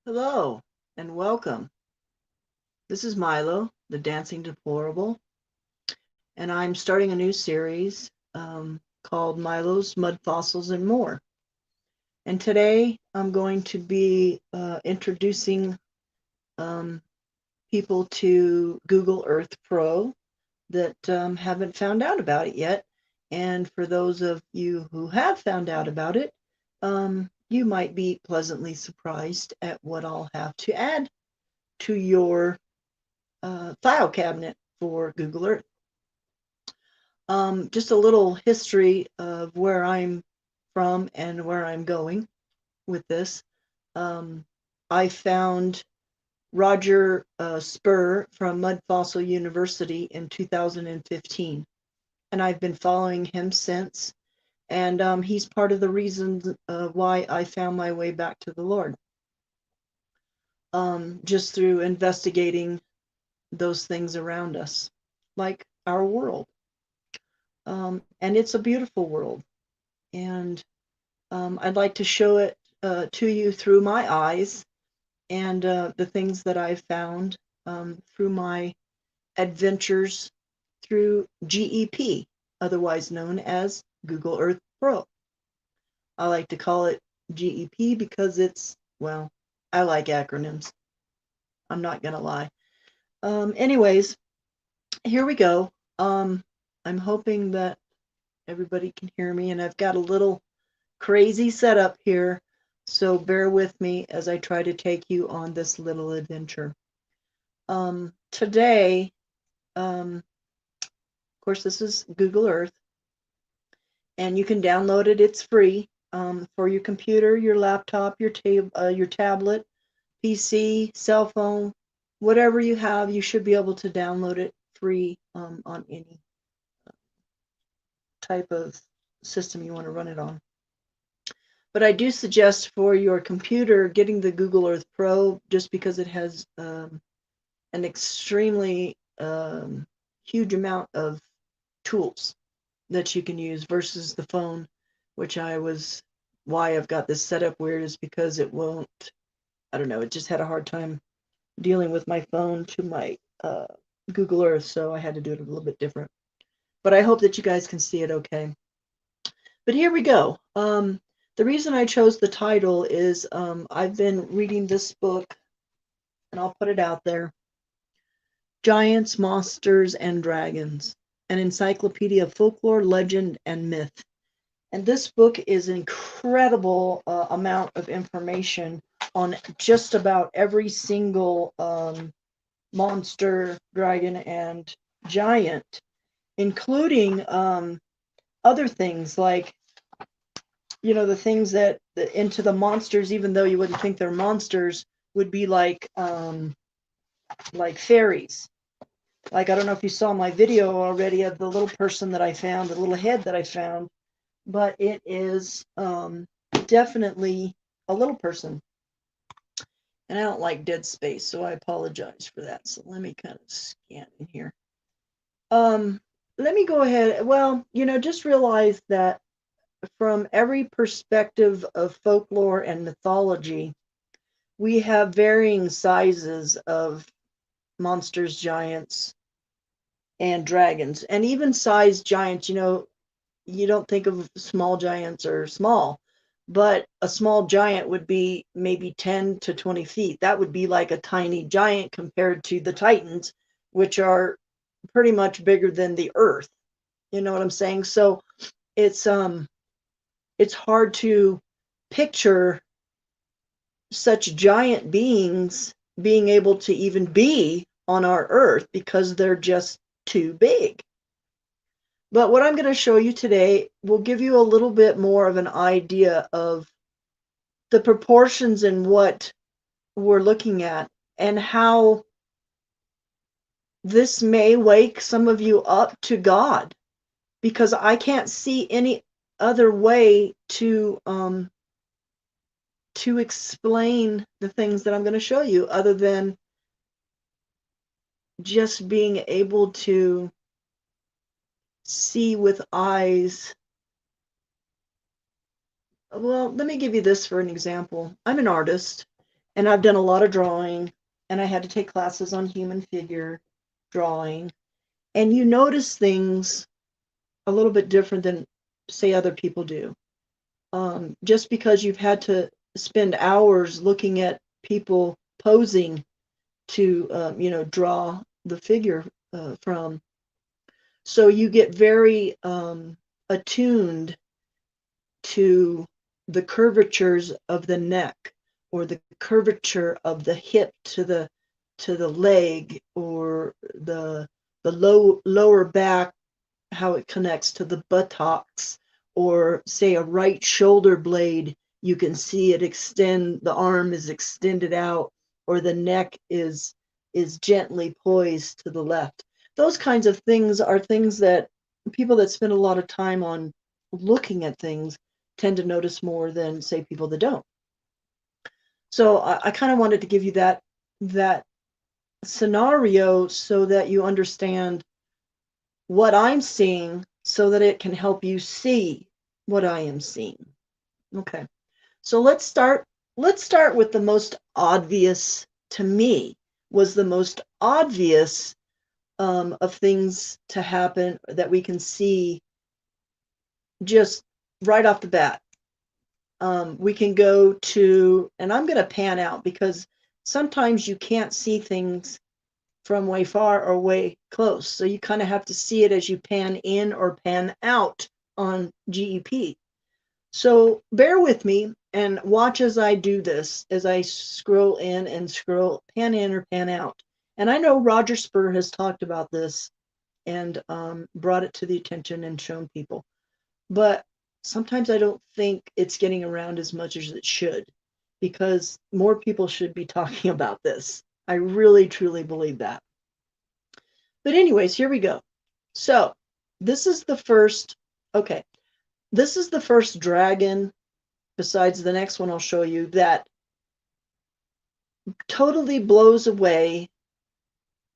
Hello and welcome. This is Milo, the Dancing Deplorable, and I'm starting a new series called Milo's Mud Fossils and More. And today I'm going to be introducing um, people to Google Earth Pro that haven't found out about it yet. And for those of you who have found out about it, you might be pleasantly surprised at what I'll have to add to your file cabinet for Google Earth. Just a little history of where I'm from and where I'm going with this. Um, I found Roger Spur from Mud Fossil University in 2015, and I've been following him since. And he's part of the reasons why I found my way back to the Lord, just through investigating those things around us, like our world. And it's a beautiful world. And I'd like to show it to you through my eyes and the things that I've found through my adventures through GEP, otherwise known as Google Earth Pro. I like to call it GEP because well, I like acronyms. I'm not going to lie. Anyways, here we go. I'm hoping that everybody can hear me, and I've got a little crazy setup here, so bear with me as I try to take you on this little adventure. Today, of course, this is Google Earth, and you can download it. It's free for your computer, your laptop, your tablet, PC, cell phone, whatever you have. You should be able to download it free on any type of system you want to run it on. But I do suggest for your computer getting the Google Earth Pro just because it has an extremely huge amount of tools that you can use versus the phone, which why I've got this set up weird is because it won't, I don't know, it just had a hard time dealing with my phone to my Google Earth, so I had to do it a little bit different. But I hope that you guys can see it okay. But here we go. The reason I chose the title is I've been reading this book, and I'll put it out there, Giants, Monsters, and Dragons, an encyclopedia of folklore, legend, and myth. And this book is an incredible amount of information on just about every single monster, dragon, and giant, including other things like, the things that into the monsters, even though you wouldn't think they're monsters, would be like fairies. Like, I don't know if you saw my video already of the little person that I found, the little head that I found, but it is definitely a little person. And I don't like dead space, so I apologize for that. So let me kind of scan in here. Let me go ahead. Well, just realize that from every perspective of folklore and mythology, we have varying sizes of monsters, giants, and dragons. And even size giants, you don't think of small giants or small, but a small giant would be maybe 10 to 20 feet. That would be like a tiny giant compared to the Titans, which are pretty much bigger than the earth. You know what I'm saying? So it's hard to picture such giant beings being able to even be on our earth because they're just too big. But what I'm going to show you today will give you a little bit more of an idea of the proportions in what we're looking at and how this may wake some of you up to God, because I can't see any other way to explain the things that I'm going to show you other than just being able to see with eyes. Well, let me give you this for an example. I'm an artist, and I've done a lot of drawing, and I had to take classes on human figure drawing, and you notice things a little bit different than, say, other people do. Just because you've had to spend hours looking at people posing to, draw the figure from. So you get very attuned to the curvatures of the neck, or the curvature of the hip to the leg, or the lower back, how it connects to the buttocks, or say a right shoulder blade, you can see it extend, the arm is extended out, or the neck is gently poised to the left. Those kinds of things are things that people that spend a lot of time on looking at things tend to notice more than, say, people that don't. So I kind of wanted to give you that scenario so that you understand what I'm seeing, so that it can help you see what I am seeing. Okay. So let's start with the most obvious, to me, was the most obvious of things to happen that we can see just right off the bat. We can go to, and I'm going to pan out because sometimes you can't see things from way far or way close. So you kind of have to see it as you pan in or pan out on GEP. So bear with me and watch as I do this, as I scroll in and scroll, pan in or pan out. And I know Roger Spur has talked about this and brought it to the attention and shown people. But sometimes I don't think it's getting around as much as it should, because more people should be talking about this. I really, truly believe that. But anyways, here we go. So this is the first, okay, this is the first dragon, besides the next one I'll show you, that totally blows away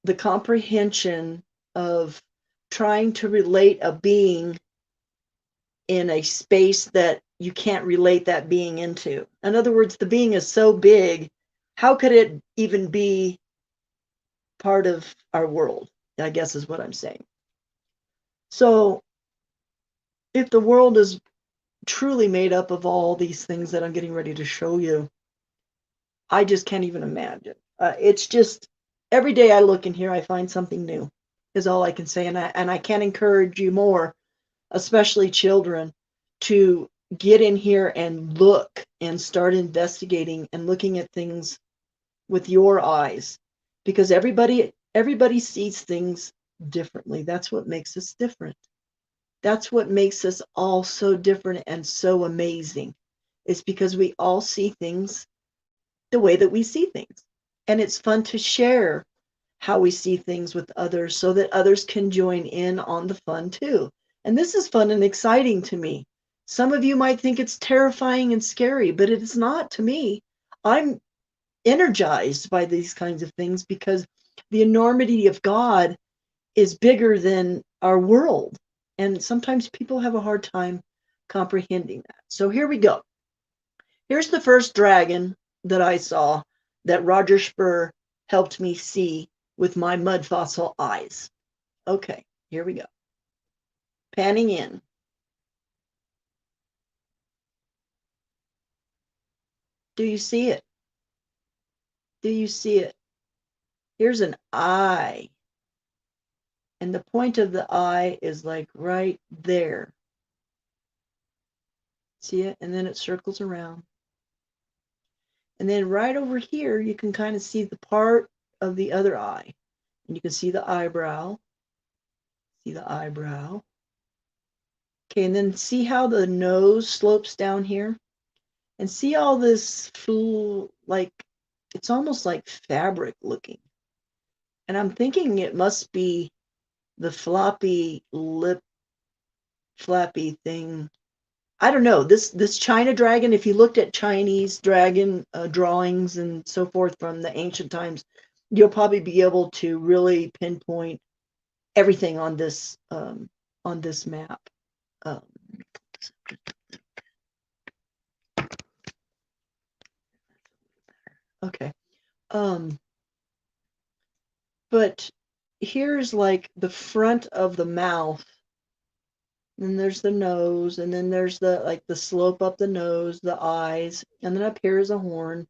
the comprehension of trying to relate a being in a space that you can't relate that being into. In other words, the being is so big, how could it even be part of our world? I guess is what I'm saying. So if the world is truly made up of all these things that I'm getting ready to show you, I just can't even imagine. It's just every day I look in here, I find something new, is all I can say. And I can't encourage you more, especially children, to get in here and look and start investigating and looking at things with your eyes, because everybody sees things differently. That's what makes us different. That's what makes us all so different and so amazing. It's because we all see things the way that we see things. And it's fun to share how we see things with others so that others can join in on the fun too. And this is fun and exciting to me. Some of you might think it's terrifying and scary, but it is not to me. I'm energized by these kinds of things because the enormity of God is bigger than our world. And sometimes people have a hard time comprehending that. So here we go. Here's the first dragon that I saw that Roger Spur helped me see with my mud fossil eyes. Okay, here we go. Panning in. Do you see it? Do you see it? Here's an eye. And the point of the eye is like right there. See it? And then it circles around. And then right over here, you can kind of see the part of the other eye. And you can see the eyebrow. See the eyebrow. Okay, and then see how the nose slopes down here? And see all this like, it's almost like fabric looking. And I'm thinking it must be the floppy lip, flappy thing. I don't know. This China dragon, if you looked at Chinese dragon drawings and so forth from the ancient times, you'll probably be able to really pinpoint everything on this map. Um, Okay. Um, but here's like the front of the mouth, and there's the nose, and then there's the like the slope up the nose, the eyes, and then up here is a horn.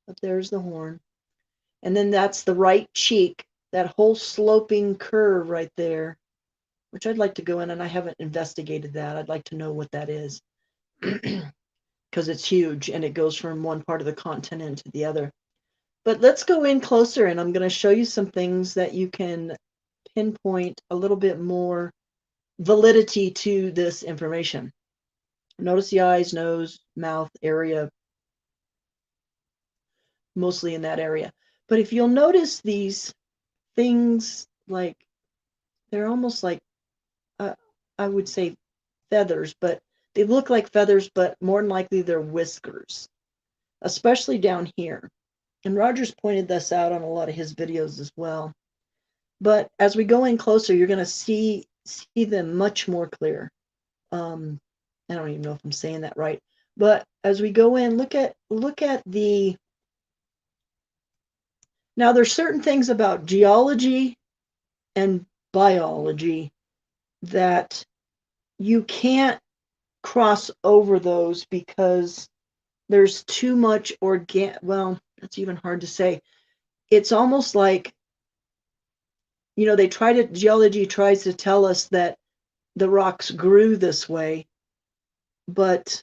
Up there's the horn. And then that's the right cheek, that whole sloping curve right there, which I'd like to go in, and I haven't investigated that. I'd like to know what that is because it's huge and it goes from one part of the continent to the other. But let's go in closer, and I'm going to show you some things that you can pinpoint a little bit more validity to this information. Notice the eyes, nose, mouth area, mostly in that area. But if you'll notice these things, like they're almost like, uh, I would say feathers, but they look like feathers, but more than likely they're whiskers, especially down here. And Roger's pointed this out on a lot of his videos as well. But as we go in closer, you're going to see them much more clear. I don't even know if I'm saying that right. But as we go in, look at the. Now there's certain things about geology and biology that you can't cross over those because there's too much well, that's even hard to say. It's almost like, geology tries to tell us that the rocks grew this way, but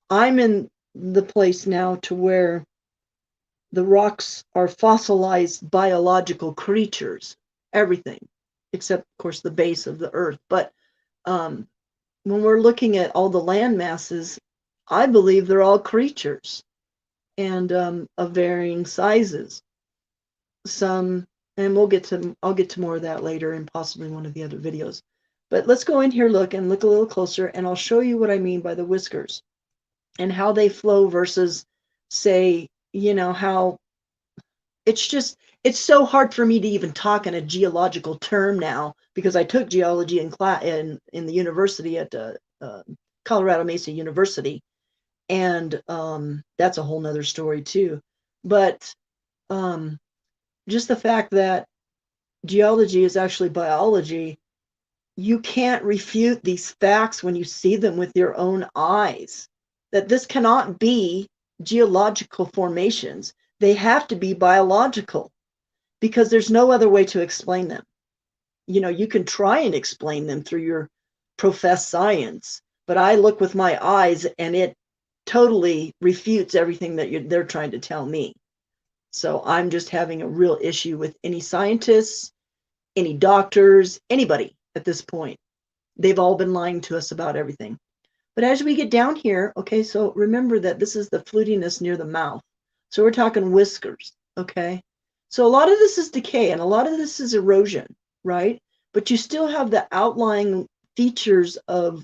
I'm in the place now to where the rocks are fossilized biological creatures, everything, except, of course, the base of the earth. But when we're looking at all the land masses, I believe they're all creatures and of varying sizes. Some, and I'll get to more of that later in possibly one of the other videos. But let's go in here, look a little closer, and I'll show you what I mean by the whiskers and how they flow versus, say, how it's so hard for me to even talk in a geological term now because I took geology in the university at Colorado Mesa University, and that's a whole nother story too. But just the fact that geology is actually biology, you can't refute these facts when you see them with your own eyes, that this cannot be geological formations. They have to be biological because there's no other way to explain them. You can try and explain them through your professed science, but I look with my eyes and it totally refutes everything that they're trying to tell me. So I'm just having a real issue with any scientists, any doctors, anybody at this point. They've all been lying to us about everything. But as we get down here, okay, so remember that this is the flutiness near the mouth. So we're talking whiskers, okay? So a lot of this is decay and a lot of this is erosion, right? But you still have the outlying features of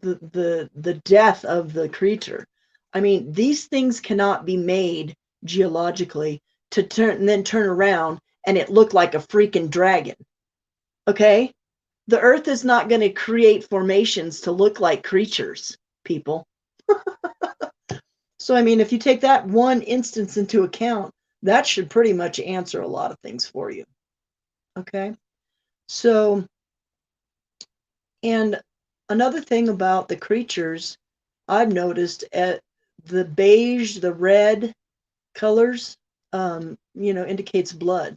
the death of the creature. I mean, these things cannot be made geologically to then turn around and it looked like a freaking dragon. Okay? The earth is not going to create formations to look like creatures, people. So, I mean, if you take that one instance into account, that should pretty much answer a lot of things for you. Okay? So, and another thing about the creatures, I've noticed at the beige, the red colors, indicates blood,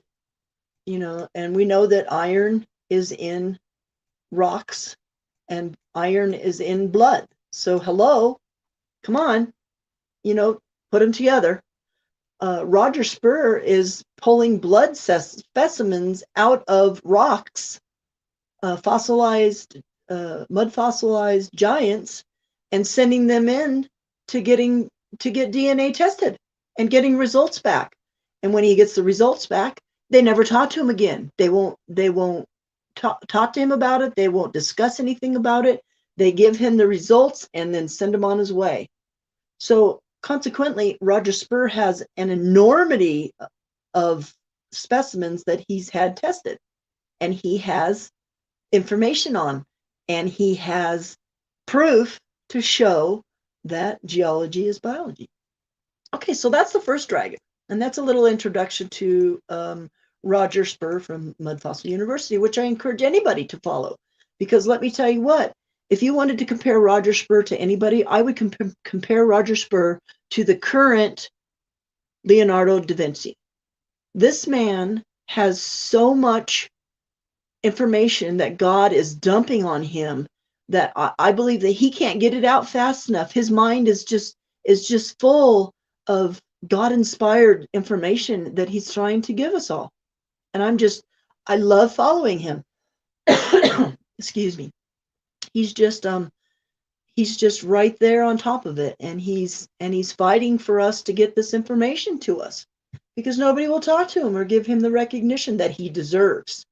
and we know that iron is in rocks and iron is in blood. So hello, come on, put them together. Roger Spur is pulling blood specimens out of rocks, fossilized, mud fossilized giants, and sending them in to get DNA tested and getting results back. And when he gets the results back, they never talk to him again. They won't talk to him about it. They won't discuss anything about it. They give him the results and then send him on his way. So consequently, Roger Spur has an enormity of specimens that he's had tested, and he has information on, and he has proof to show that geology is biology. Okay, so that's the first dragon. And that's a little introduction to Roger Spur from Mud Fossil University, which I encourage anybody to follow. Because let me tell you what, if you wanted to compare Roger Spur to anybody, I would compare Roger Spur to the current Leonardo da Vinci. This man has so much information that God is dumping on him that I believe that he can't get it out fast enough. His mind is just full of God inspired information that he's trying to give us all. And I love following him. Excuse me. He's just he's just right there on top of it, and he's fighting for us to get this information to us because nobody will talk to him or give him the recognition that he deserves.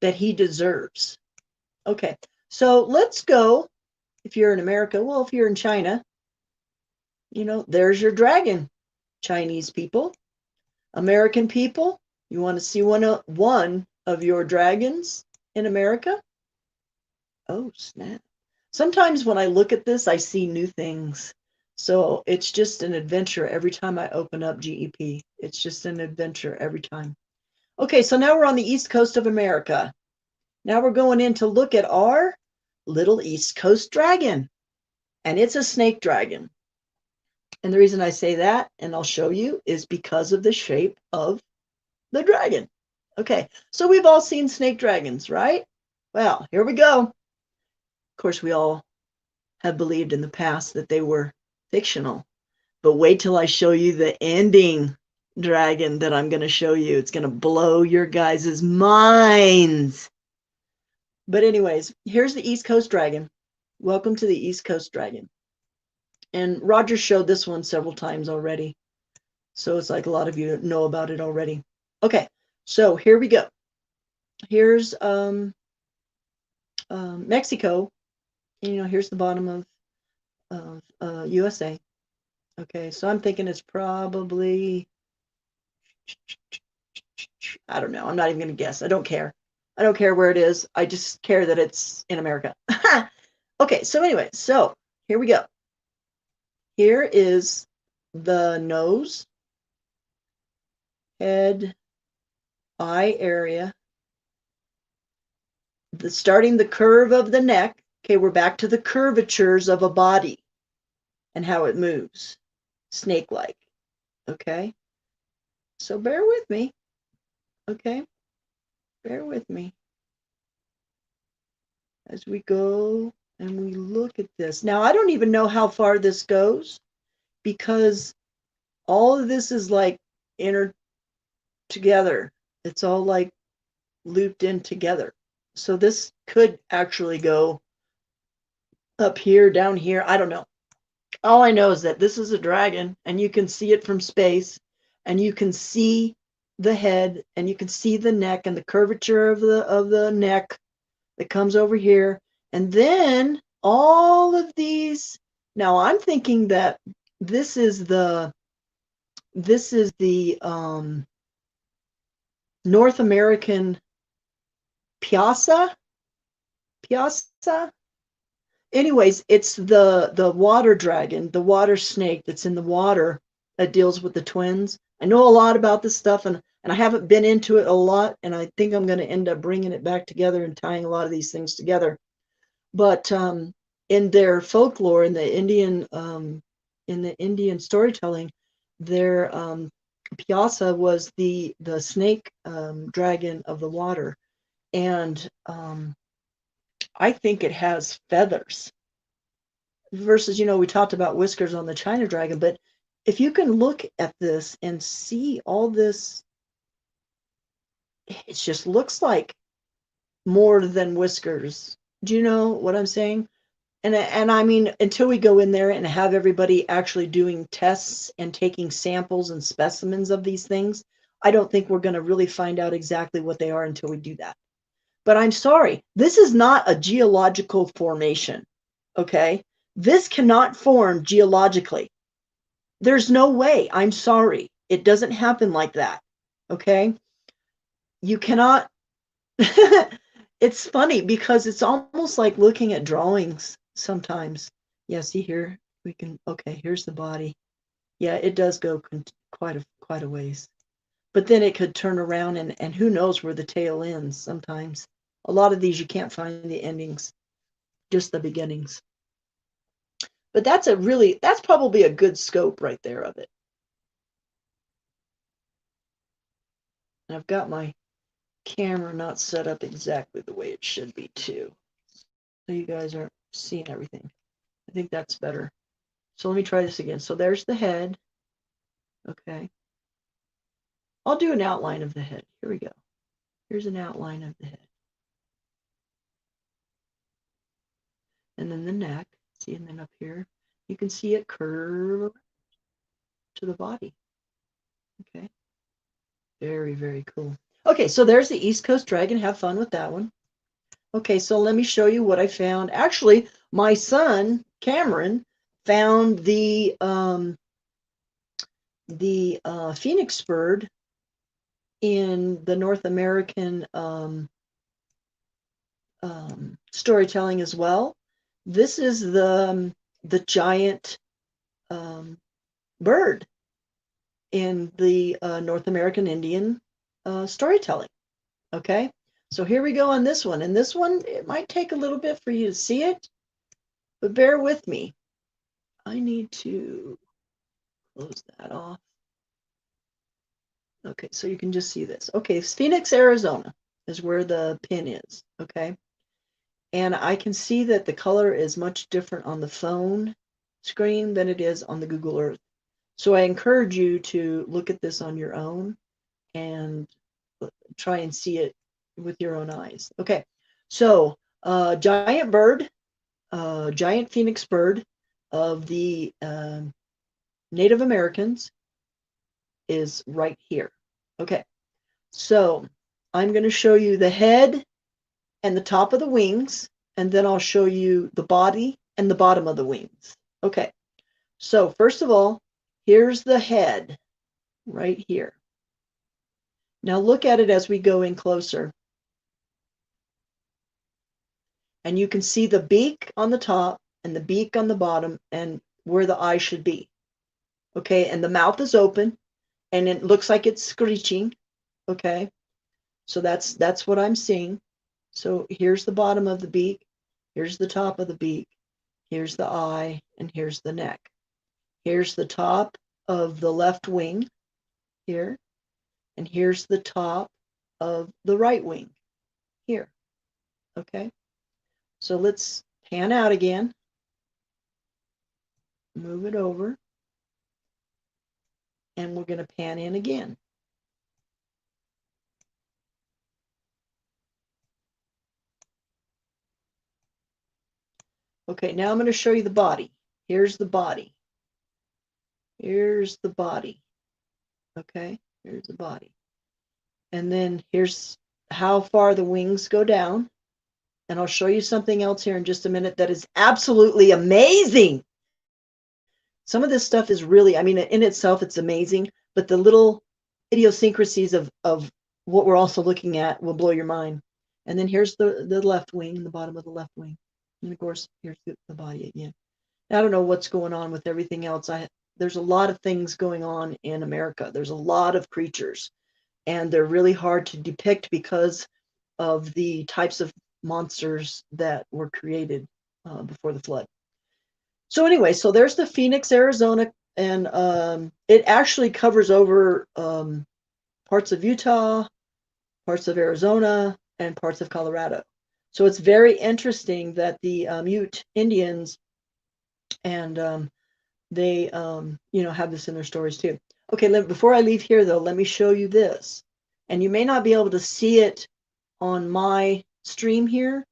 That he deserves. Okay, so let's go. If you're in America, well, if you're in China, there's your dragon. Chinese people, American people, you want to see one of your dragons in America? Oh, snap. Sometimes when I look at this, I see new things. So it's just an adventure every time I open up GEP. It's just an adventure every time. Okay, so now we're on the East Coast of America. Now we're going in to look at our little East Coast dragon. And it's a snake dragon. And the reason I say that, and I'll show you, is because of the shape of the dragon. Okay, so we've all seen snake dragons, right? Well, here we go. Of course, we all have believed in the past that they were fictional. But wait till I show you the ending dragon that I'm going to show you. It's going to blow your guys' minds. But anyways, here's the East Coast dragon. Welcome to the East Coast dragon. And Roger showed this one several times already. So it's like a lot of you know about it already. Okay, so here we go. Here's Mexico. Here's the bottom of USA. Okay, so I'm thinking it's probably, I don't know. I'm not even going to guess. I don't care. I don't care where it is. I just care that it's in America. Okay, so anyway, so here we go. Here is the nose, head, eye area, starting the curve of the neck. Okay, we're back to the curvatures of a body and how it moves, snake-like. Okay, so bear with me. Okay, bear with me as we go and we look at this. Now, I don't even know how far this goes because all of this is like inner together. It's all like looped in together. So this could actually go up here, down here. I don't know. All I know is that this is a dragon and you can see it from space and you can see the head and you can see the neck and the curvature of the neck that comes over here. And then all of these, now I'm thinking that this is the North American piasa. Anyways, it's the water dragon, the water snake that's in the water that deals with the twins. I know a lot about this stuff, and I haven't been into it a lot, and I think I'm going to end up bringing it back together and tying a lot of these things together. But in their folklore, in the Indian storytelling, their piasa was the snake dragon of the water, and I think it has feathers. Versus, we talked about whiskers on the China dragon, but if you can look at this and see all this, it just looks like more than whiskers. Do you know what I'm saying? And I mean, until we go in there and have everybody actually doing tests and taking samples and specimens of these things, I don't think we're going to really find out exactly what they are until we do that. But I'm sorry, this is not a geological formation, okay? This cannot form geologically. There's no way. I'm sorry. It doesn't happen like that, okay? You cannot. It's funny because it's almost like looking at drawings sometimes. Yeah, see here, we can, okay, here's the body. Yeah, it does go quite a ways. But then it could turn around and who knows where the tail ends sometimes. A lot of these you can't find the endings, just the beginnings. But that's probably a good scope right there of it. And I've got my camera not set up exactly the way it should be too. So you guys aren't seeing everything. I think that's better. So let me try this again. So there's the head. Okay. I'll do an outline of the head. Here we go. Here's an outline of the head. And then the neck. See, and then up here, you can see it curve to the body. Okay. Very, very cool. Okay, so there's the East Coast Dragon. Have fun with that one. Okay, so let me show you what I found. Actually, my son, Cameron, found the phoenix bird in the North American storytelling as well. This is the giant bird in the North American Indian storytelling. Okay, so here we go on this one. And this one, it might take a little bit for you to see it, but bear with me. I need to close that off. Okay, so you can just see this. Okay, Phoenix, Arizona is where the pin is. Okay, and I can see that the color is much different on the phone screen than it is on the Google Earth. So I encourage you to look at this on your own and try and see it with your own eyes. Okay, so giant bird, giant phoenix bird of the Native Americans is right here. Okay, so I'm going to show you the head and the top of the wings, and then I'll show you the body and the bottom of the wings. Okay, so first of all, here's the head right here. Now look at it as we go in closer. And you can see the beak on the top and the beak on the bottom and where the eye should be. Okay, and the mouth is open and it looks like it's screeching. Okay, so that's what I'm seeing. So here's the bottom of the beak, here's the top of the beak, here's the eye, and here's the neck. Here's the top of the left wing here, and here's the top of the right wing here. Okay, so let's pan out again, move it over, and we're going to pan in again. Okay, now I'm going to show you the body. Here's the body. Here's the body. Okay, here's the body. And then here's how far the wings go down. And I'll show you something else here in just a minute that is absolutely amazing. Some of this stuff is really, I mean, in itself, it's amazing, but the little idiosyncrasies of what we're also looking at will blow your mind. And then here's the left wing, the bottom of the left wing. And of course, here's the body again. I don't know what's going on with everything else. There's a lot of things going on in America. There's a lot of creatures, and they're really hard to depict because of the types of monsters that were created before the flood. So anyway, so there's the Phoenix, Arizona, and it actually covers over parts of Utah, parts of Arizona, and parts of Colorado. So it's very interesting that the Ute Indians and they have this in their stories too. Okay, before I leave here though, let me show you this. And you may not be able to see it on my stream here,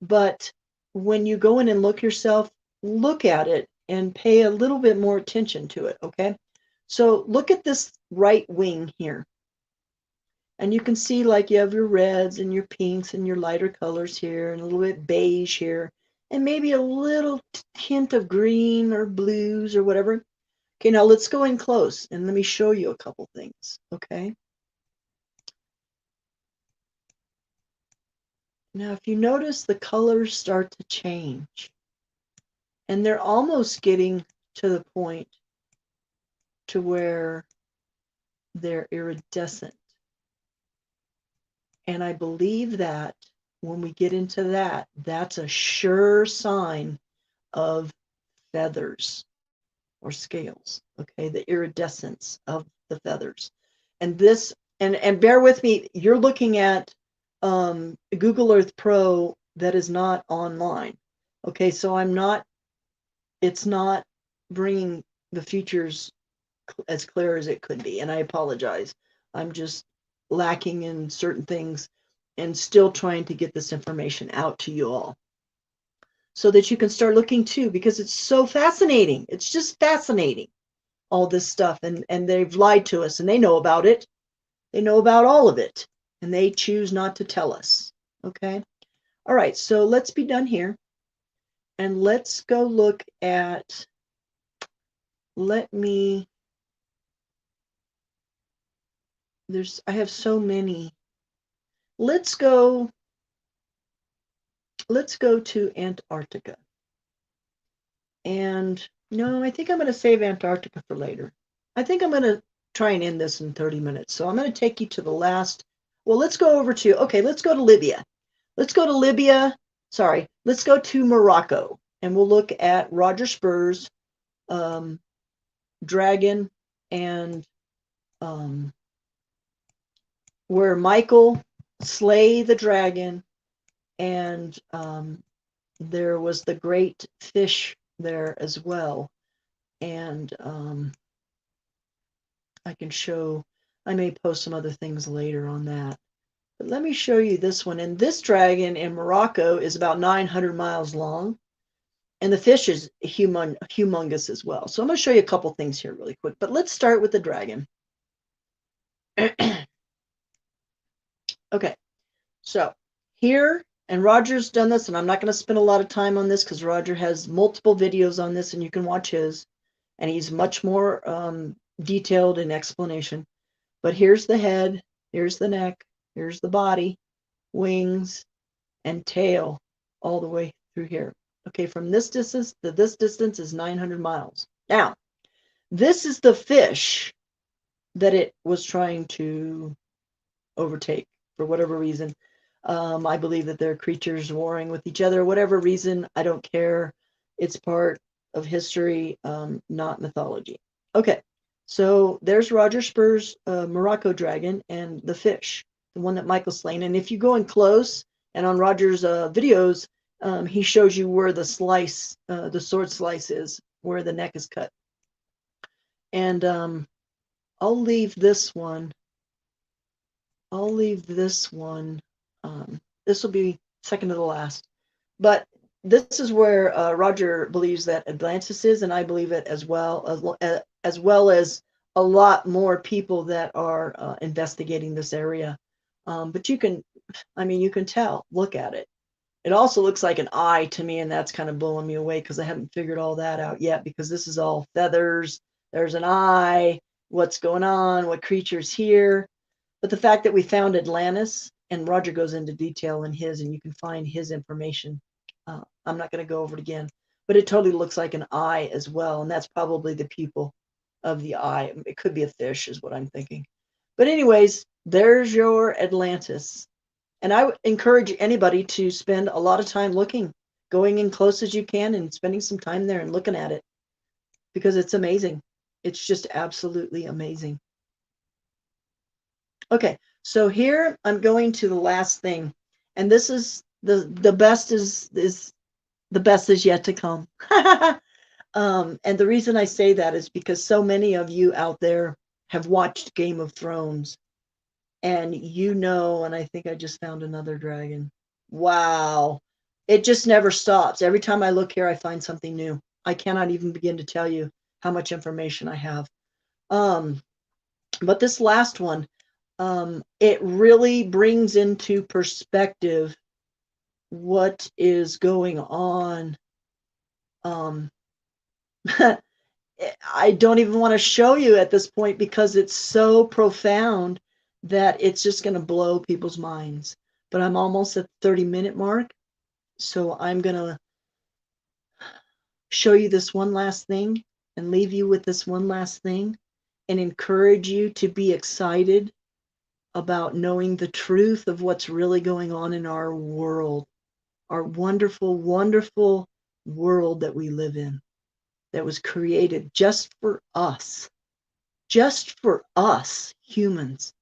but when you go in and look yourself, look at it and pay a little bit more attention to it, okay? So look at this right wing here. And you can see like you have your reds and your pinks and your lighter colors here and a little bit beige here and maybe a little hint of green or blues or whatever. Okay, now let's go in close and let me show you a couple things, okay? Now, if you notice, the colors start to change. And they're almost getting to the point to where they're iridescent. And I believe that when we get into that, that's a sure sign of feathers or scales, okay, the iridescence of the feathers. And this, and bear with me, you're looking at Google Earth Pro that is not online. Okay, so it's not bringing the features as clear as it could be, and I apologize. I'm just lacking in certain things and still trying to get this information out to you all so that you can start looking too, because it's so fascinating. It's just fascinating, all this stuff. And they've lied to us, and they know about it. They know about all of it, and they choose not to tell us. Okay. All right. So let's be done here. And let's go look at, I have so many. Let's go to Antarctica. And no, I think I'm going to save Antarctica for later. I think I'm going to try and end this in 30 minutes. So I'm going to take you to the last. Well, let's go to Libya. Let's go to Libya. Sorry, let's go to Morocco. And we'll look at Roger Spur's dragon, and where Michael slay the dragon, and there was the great fish there as well. And I may post some other things later on that. But let me show you this one. And this dragon in Morocco is about 900 miles long. And the fish is humongous as well. So I'm going to show you a couple things here really quick. But let's start with the dragon. Okay, so here, and Roger's done this, and I'm not going to spend a lot of time on this because Roger has multiple videos on this, and you can watch his. And he's much more detailed in explanation. But here's the head, here's the neck, here's the body, wings, and tail all the way through here. Okay, from this distance to this distance is 900 miles. Now, this is the fish that it was trying to overtake for whatever reason. I believe that they're creatures warring with each other, whatever reason, I don't care. It's part of history, not mythology. Okay, so there's Roger Spur's Morocco dragon and the fish, the one that Michael's slain. And if you go in close, and on Roger's videos, he shows you where the slice, the sword slice is, where the neck is cut. And I'll leave this one. This will be second to the last. But this is where Roger believes that Atlantis is, and I believe it as well as a lot more people that are investigating this area. But you can tell. Look at it. It also looks like an eye to me, and that's kind of blowing me away because I haven't figured all that out yet, because this is all feathers. There's an eye. What's going on? What creature's here? But the fact that we found Atlantis, and Roger goes into detail in his, and you can find his information. I'm not going to go over it again, but it totally looks like an eye as well, and that's probably the pupil of the eye. It could be a fish is what I'm thinking. But anyways, there's your Atlantis. And I would encourage anybody to spend a lot of time looking, going in close as you can and spending some time there and looking at it, because it's amazing. It's just absolutely amazing. Okay, so here I'm going to the last thing, and this is the best is the best is yet to come. And the reason I say that is because so many of you out there have watched Game of Thrones, and and I think I just found another dragon. Wow. It just never stops. Every time I look here, I find something new. I cannot even begin to tell you how much information I have. But this last one, it really brings into perspective what is going on. I don't even want to show you at this point because it's so profound that it's just going to blow people's minds. But I'm almost at the 30-minute mark, so I'm going to show you this one last thing and leave you with this one last thing. and encourage you to be excited about knowing the truth of what's really going on in our world, our wonderful, wonderful world that we live in, that was created just for us humans,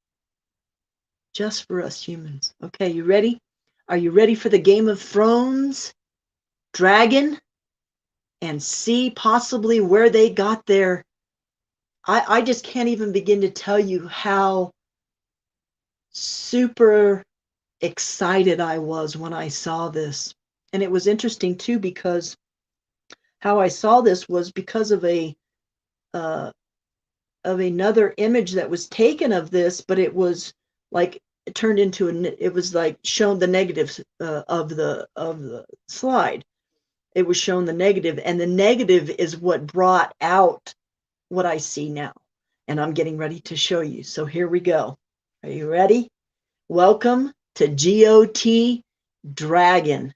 just for us humans. Okay, you ready? Are you ready for the Game of Thrones dragon and see possibly where they got their, I just can't even begin to tell you how super excited I was when I saw this. And it was interesting too, because how I saw this was because of another image that was taken of this, but it was like it turned into it was like shown the negatives of the slide. It was shown the negative, and the negative is what brought out what I see now. And I'm getting ready to show you. So here we go. Are you ready? Welcome to GOT Dragon.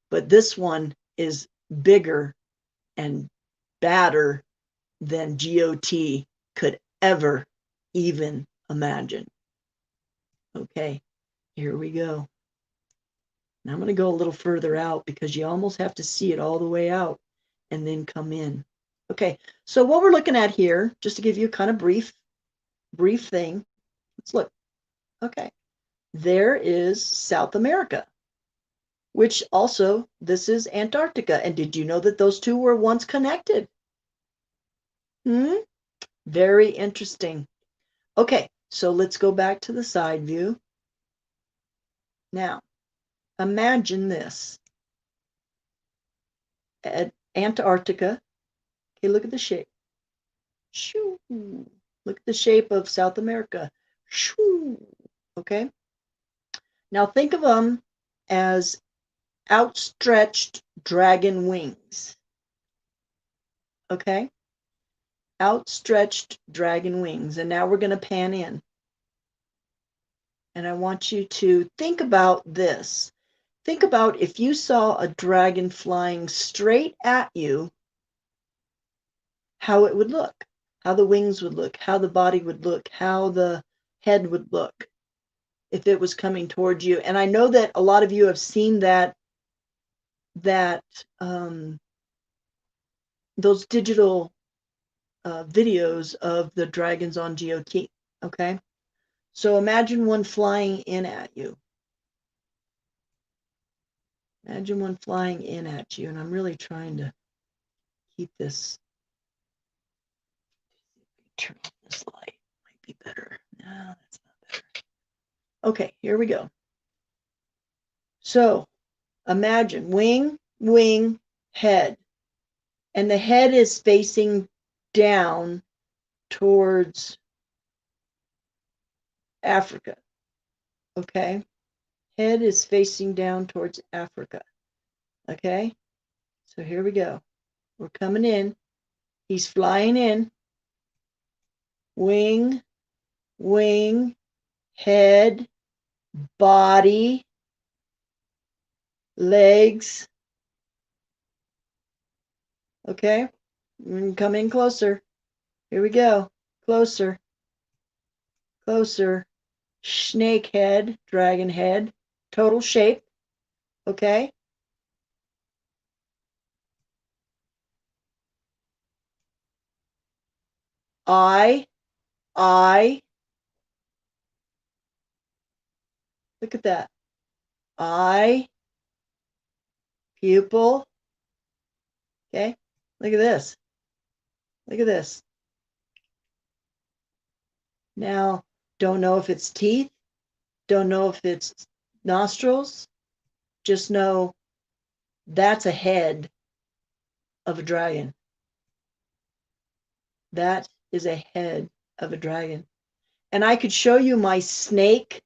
But this one is bigger and badder than GOT could ever even imagine. Okay, here we go. Now I'm going to go a little further out because you almost have to see it all the way out and then come in. Okay, so what we're looking at here, just to give you a kind of brief thing, let's look. Okay, there is South America, which also, this is Antarctica. And did you know that those two were once connected? Very interesting. Okay, so let's go back to the side view. Now, imagine this. At Antarctica, okay, look at the shape. Shoo. Look at the shape of South America. Shoo. Okay. Now think of them as outstretched dragon wings. Okay. Outstretched dragon wings. And now we're going to pan in. And I want you to think about this. Think about if you saw a dragon flying straight at you, how it would look, how the wings would look, how the body would look, how the head would look if it was coming towards you. And I know that a lot of you have seen those digital videos of the dragons on GOT. Okay, so imagine one flying in at you. Imagine one flying in at you, and I'm really trying to keep this. Turn on this light, might be better. No, that's not better. Okay, here we go. So imagine wing, head, and the head is facing down towards Africa. Okay, head is facing down towards Africa. Okay, so here we go. We're coming in. He's flying in. Wing, head, body, legs. Okay, come in closer. Here we go. Closer. Snake head, dragon head, total shape. Okay. Eye. Look at that. Eye. Pupil. Okay. Look at this. Now, don't know if it's teeth. Don't know if it's nostrils. Just know that's a head of a dragon. That is a head of a dragon. And I could show you my snake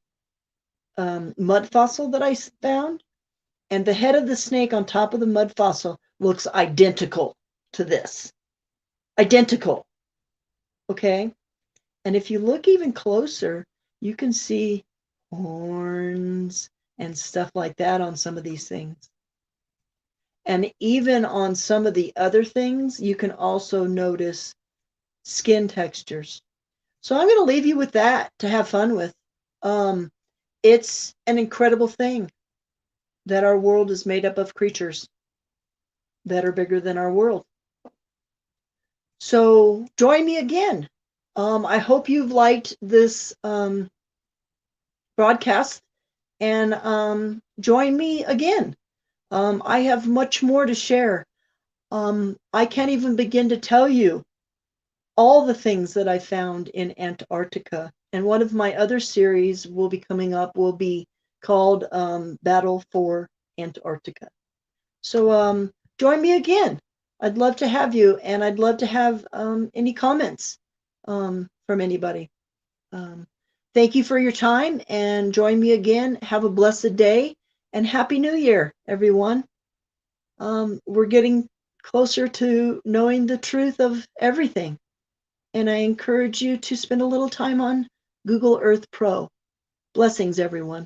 mud fossil that I found. And the head of the snake on top of the mud fossil looks identical to this. Identical. Okay? And if you look even closer, you can see horns and stuff like that on some of these things. And even on some of the other things, you can also notice skin textures. So I'm going to leave you with that to have fun with. Um, it's an incredible thing that our world is made up of creatures that are bigger than our world. So join me again. I hope you've liked this broadcast and join me again. I have much more to share. I can't even begin to tell you all the things that I found in Antarctica. And one of my other series will be coming up, will be called Battle for Antarctica. So join me again. I'd love to have you, and I'd love to have any comments from anybody. Um, Thank you for your time, and join me again. Have a blessed day, and Happy New Year, everyone. We're getting closer to knowing the truth of everything, and I encourage you to spend a little time on Google Earth Pro. Blessings, everyone.